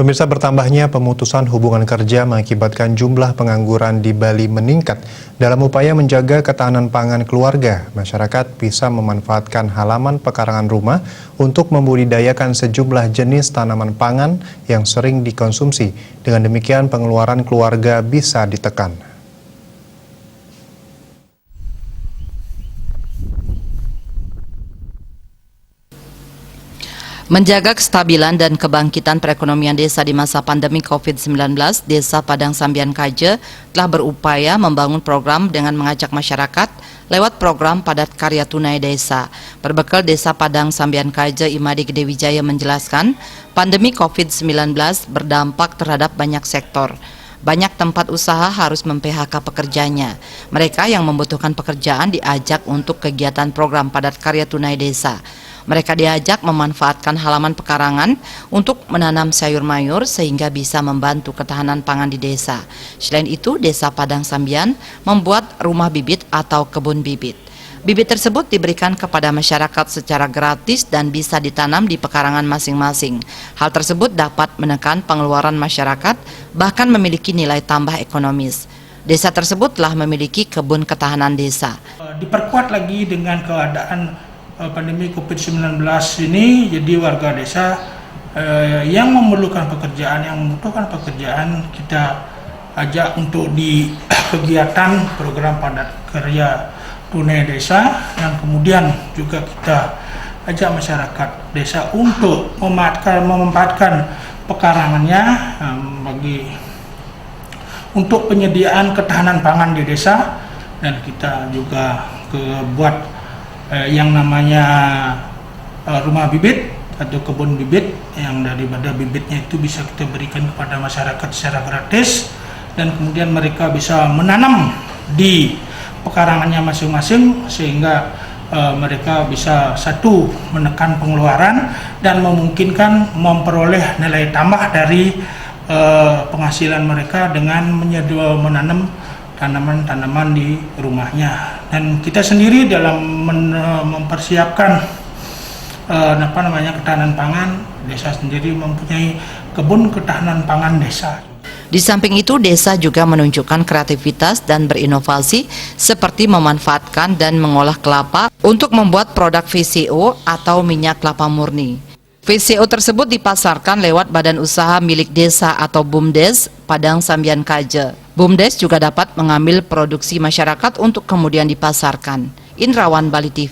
Pemirsa, bertambahnya pemutusan hubungan kerja mengakibatkan jumlah pengangguran di Bali meningkat. Dalam upaya menjaga ketahanan pangan keluarga, masyarakat bisa memanfaatkan halaman pekarangan rumah untuk membudidayakan sejumlah jenis tanaman pangan yang sering dikonsumsi. Dengan demikian, pengeluaran keluarga bisa ditekan. Menjaga kestabilan dan kebangkitan perekonomian desa di masa pandemi COVID-19, Desa Padang Sambian Kaja telah berupaya membangun program dengan mengajak masyarakat lewat program Padat Karya Tunai Desa. Berbekal Desa Padang Sambian Kaja, Imadi Gede Wijaya menjelaskan, pandemi COVID-19 berdampak terhadap banyak sektor. Banyak tempat usaha harus mem-PHK pekerjanya. Mereka yang membutuhkan pekerjaan diajak untuk kegiatan program Padat Karya Tunai Desa. Mereka diajak memanfaatkan halaman pekarangan untuk menanam sayur mayur sehingga bisa membantu ketahanan pangan di desa. Selain itu, Desa Padang Sambian membuat rumah bibit atau kebun bibit. Bibit tersebut diberikan kepada masyarakat secara gratis dan bisa ditanam di pekarangan masing-masing. Hal tersebut dapat menekan pengeluaran masyarakat, bahkan memiliki nilai tambah ekonomis. Desa tersebut telah memiliki kebun ketahanan desa. Diperkuat lagi dengan keadaan pandemi COVID-19 ini, jadi warga desa yang membutuhkan pekerjaan kita ajak untuk di kegiatan program Padat Karya Tunai Desa, dan kemudian juga kita ajak masyarakat desa untuk memanfaatkan pekarangannya untuk penyediaan ketahanan pangan di desa, dan kita juga buat yang namanya rumah bibit atau kebun bibit, yang daripada bibitnya itu bisa kita berikan kepada masyarakat secara gratis, dan kemudian mereka bisa menanam di pekarangannya masing-masing sehingga mereka bisa satu menekan pengeluaran dan memungkinkan memperoleh nilai tambah dari penghasilan mereka dengan menanam tanaman-tanaman di rumahnya. Dan kita sendiri dalam mempersiapkan ketahanan pangan, desa sendiri mempunyai kebun ketahanan pangan desa. Di samping itu, desa juga menunjukkan kreativitas dan berinovasi seperti memanfaatkan dan mengolah kelapa untuk membuat produk VCO atau minyak kelapa murni. VCO tersebut dipasarkan lewat badan usaha milik desa atau BUMDes Padang Sambian Kaja. BUMDes juga dapat mengambil produksi masyarakat untuk kemudian dipasarkan. Indrawan, Bali TV.